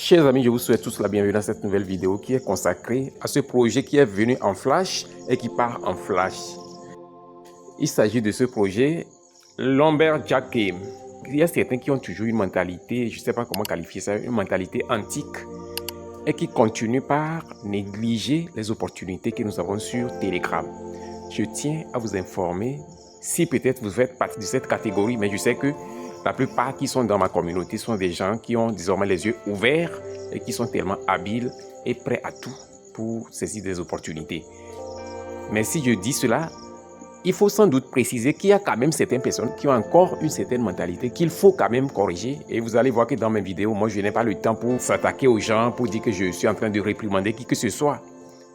Chers amis, je vous souhaite tous la bienvenue dans cette nouvelle vidéo qui est consacrée à ce projet qui est venu en flash et qui part en flash. Il s'agit de ce projet Lumberjack Game. Il y a certains qui ont toujours une mentalité, je ne sais pas comment qualifier ça, une mentalité antique et qui continuent par négliger les opportunités que nous avons sur Telegram. Je tiens à vous informer, si peut-être vous faites partie de cette catégorie, mais je sais que la plupart qui sont dans ma communauté sont des gens qui ont désormais les yeux ouverts et qui sont tellement habiles et prêts à tout pour saisir des opportunités. Mais si je dis cela, il faut sans doute préciser qu'il y a quand même certaines personnes qui ont encore une certaine mentalité qu'il faut quand même corriger. Et vous allez voir que dans mes vidéos, moi je n'ai pas le temps pour s'attaquer aux gens, pour dire que je suis en train de réprimander qui que ce soit.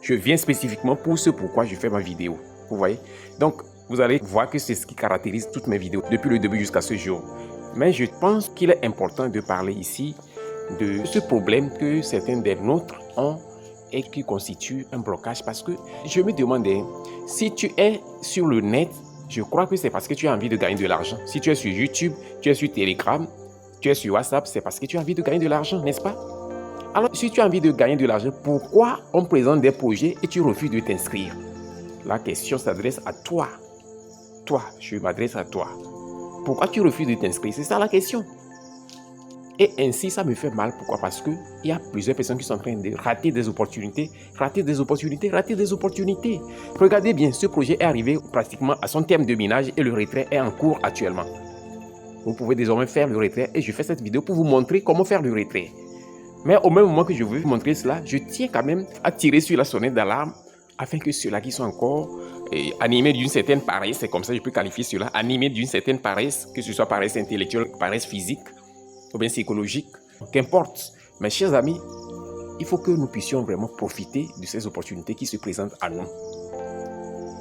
Je viens spécifiquement pour ce pourquoi je fais ma vidéo. Vous voyez? Donc, vous allez voir que c'est ce qui caractérise toutes mes vidéos depuis le début jusqu'à ce jour. Mais je pense qu'il est important de parler ici de ce problème que certains des nôtres ont et qui constitue un blocage, parce que je me demandais, si tu es sur le net, je crois que c'est parce que tu as envie de gagner de l'argent. Si tu es sur YouTube, tu es sur Telegram, tu es sur WhatsApp, c'est parce que tu as envie de gagner de l'argent, n'est-ce pas? Alors, si tu as envie de gagner de l'argent, pourquoi on présente des projets et tu refuses de t'inscrire? La question s'adresse à toi. Toi, je m'adresse à toi. Pourquoi tu refuses de t'inscrire? C'est ça la question. Et ainsi, ça me fait mal. Pourquoi? Parce qu'il y a plusieurs personnes qui sont en train de rater des opportunités, rater des opportunités, rater des opportunités. Regardez bien, ce projet est arrivé pratiquement à son terme de minage et le retrait est en cours actuellement. Vous pouvez désormais faire le retrait et je fais cette vidéo pour vous montrer comment faire le retrait. Mais au même moment que je veux vous montrer cela, je tiens quand même à tirer sur la sonnette d'alarme afin que ceux-là qui sont encore animés d'une certaine paresse, c'est comme ça que je peux qualifier cela, animés d'une certaine paresse, que ce soit paresse intellectuelle, paresse physique ou bien psychologique, qu'importe. Mes chers amis, il faut que nous puissions vraiment profiter de ces opportunités qui se présentent à nous.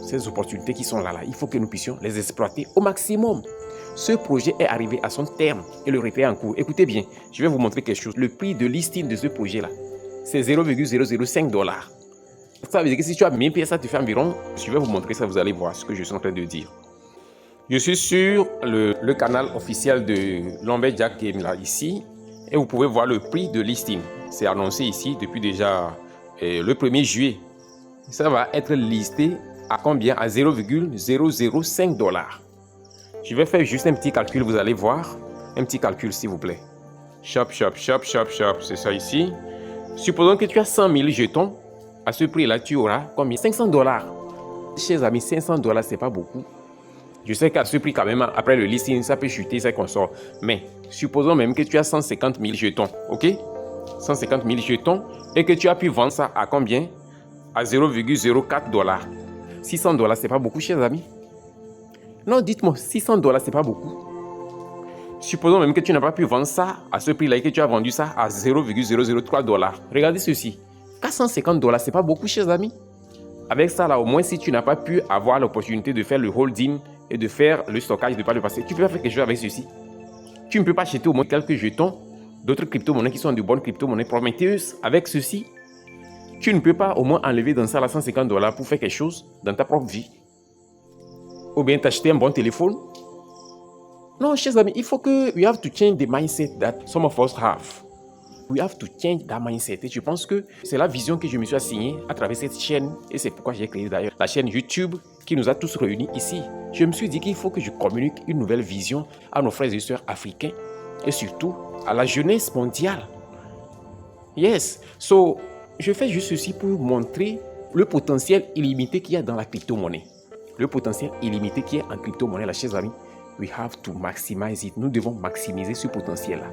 Ces opportunités qui sont là, il faut que nous puissions les exploiter au maximum. Ce projet est arrivé à son terme et le retrait est en cours. Écoutez bien, je vais vous montrer quelque chose. Le prix de listing de ce projet-là, c'est 0,005 $. Ça veut dire que si tu as 1000 pièces, ça te fait environ, je vais vous montrer ça, vous allez voir ce que je suis en train de dire. Je suis sur le canal officiel de Lumberjack Game là, ici, et vous pouvez voir le prix de listing. C'est annoncé ici depuis déjà le 1er juillet. Ça va être listé à combien? À 0,005 $. Je vais faire juste un petit calcul, vous allez voir. Un petit calcul s'il vous plaît. Shop, c'est ça ici. Supposons que tu as 100 000 jetons. À ce prix-là, tu auras combien? 500 $. Chers amis, 500 $, c'est pas beaucoup. Je sais qu'à ce prix, quand même, après le listing, ça peut chuter, ça consort. Mais supposons même que tu as 150 000 jetons, ok? 150 000 jetons et que tu as pu vendre ça à combien? À 0,04 $. 600 $, c'est pas beaucoup, chers amis? Non, dites-moi, 600 $, c'est pas beaucoup. Supposons même que tu n'as pas pu vendre ça à ce prix-là et que tu as vendu ça à 0,003 $. Regardez ceci. 450 $, c'est pas beaucoup, chers amis. Avec ça, là, au moins, si tu n'as pas pu avoir l'opportunité de faire le holding et de faire le stockage, de ne pas le passer, tu peux faire quelque chose avec ceci. Tu ne peux pas acheter au moins quelques jetons d'autres crypto-monnaies qui sont de bonnes crypto-monnaies prometteuses avec ceci. Tu ne peux pas au moins enlever dans ça là 150 $ pour faire quelque chose dans ta propre vie. Ou bien t'acheter un bon téléphone. Non, chers amis, il faut que we have to change the mindset that some of us have. We have to change that mindset. Et je pense que c'est la vision que je me suis assignée à travers cette chaîne. Et c'est pourquoi j'ai créé d'ailleurs la chaîne YouTube qui nous a tous réunis ici. Je me suis dit qu'il faut que je communique une nouvelle vision à nos frères et sœurs africains et surtout à la jeunesse mondiale. Yes. So, je fais juste ceci pour montrer le potentiel illimité qu'il y a dans la crypto-monnaie. Le potentiel illimité qui est en crypto-monnaie, là, chers amis. We have to maximize it. Nous devons maximiser ce potentiel-là.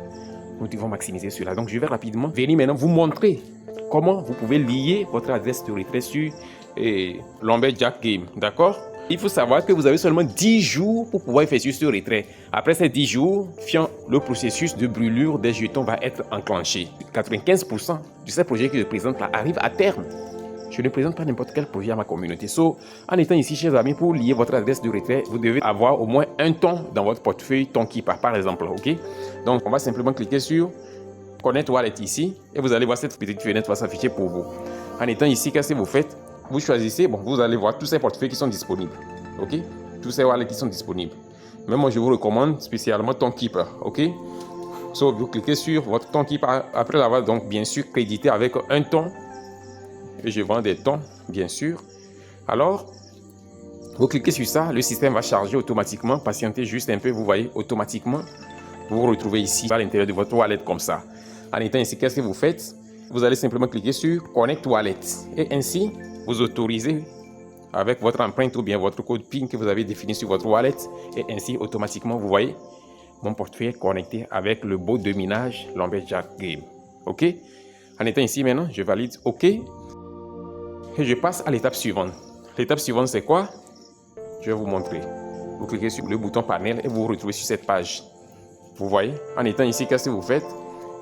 Nous devons maximiser cela. Donc, je vais rapidement venir maintenant vous montrer comment vous pouvez lier votre adresse de retrait sur Lumberjack Game. D'accord? Il faut savoir que vous avez seulement 10 jours pour pouvoir effectuer ce retrait. Après ces 10 jours, le processus de brûlure des jetons va être enclenché. 95% de ces projets que je présente là arrivent à terme. Je ne présente pas n'importe quel projet à ma communauté. En étant ici, chers amis, pour lier votre adresse de retrait, vous devez avoir au moins un ton dans votre portefeuille, ton Keeper, par exemple. Ok? Donc, on va simplement cliquer sur Connect Wallet ici et vous allez voir cette petite fenêtre va s'afficher pour vous. En étant ici, qu'est-ce que vous faites? Vous choisissez, vous allez voir tous ces portefeuilles qui sont disponibles. Ok? Tous ces wallets qui sont disponibles. Mais moi, je vous recommande spécialement ton Keeper. Ok? So, vous cliquez sur votre ton qui part, après l'avoir donc bien sûr crédité avec un ton. Et je vends des tons, bien sûr. Alors, vous cliquez sur ça, le système va charger automatiquement. Patientez juste un peu, vous voyez, automatiquement. Vous vous retrouvez ici à l'intérieur de votre wallet comme ça. En étant ici, qu'est-ce que vous faites? Vous allez simplement cliquer sur Connect Wallet. Et ainsi, vous autorisez avec votre empreinte ou bien votre code PIN que vous avez défini sur votre wallet. Et ainsi, automatiquement, vous voyez mon portefeuille connecté avec le bot de minage Lumberjack Game. OK? En étant ici maintenant, je valide OK. Et je passe à l'étape suivante. L'étape suivante, c'est quoi? Je vais vous montrer. Vous cliquez sur le bouton panel et vous vous retrouvez sur cette page. Vous voyez, en étant ici, qu'est-ce que vous faites?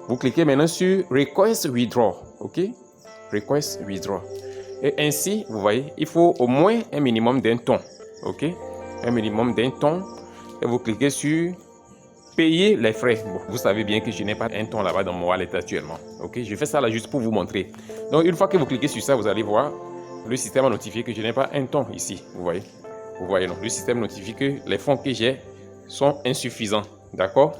Vous cliquez maintenant sur Request Withdraw. OK? Request Withdraw. Et ainsi, vous voyez, il faut au moins un minimum d'un ton. OK? Un minimum d'un ton. Et vous cliquez sur Payer les frais. Bon, vous savez bien que je n'ai pas un ton là-bas dans mon wallet actuellement. OK? Je fais ça là juste pour vous montrer. Donc, une fois que vous cliquez sur ça, vous allez voir, le système a notifié que je n'ai pas un ton ici. Vous voyez? Vous voyez, non? Le système notifie que les fonds que j'ai sont insuffisants. D'accord?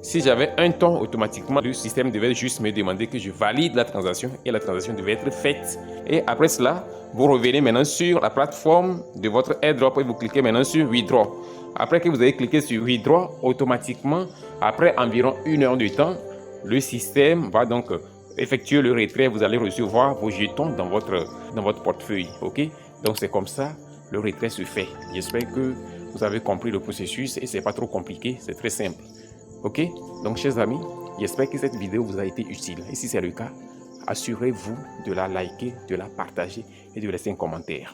Si j'avais un ton, automatiquement, le système devait juste me demander que je valide la transaction et la transaction devait être faite. Et après cela, vous revenez maintenant sur la plateforme de votre airdrop et vous cliquez maintenant sur Withdraw. Après que vous avez cliqué sur Withdraw, automatiquement, après environ 1 heure de temps, le système va donc effectuer le retrait. Vous allez recevoir vos jetons dans votre portefeuille. OK? Donc c'est comme ça, le retrait se fait. J'espère que vous avez compris le processus et c'est pas trop compliqué, c'est très simple. OK? Donc, chers amis, j'espère que cette vidéo vous a été utile. Et si c'est le cas, assurez-vous de la liker, de la partager et de laisser un commentaire.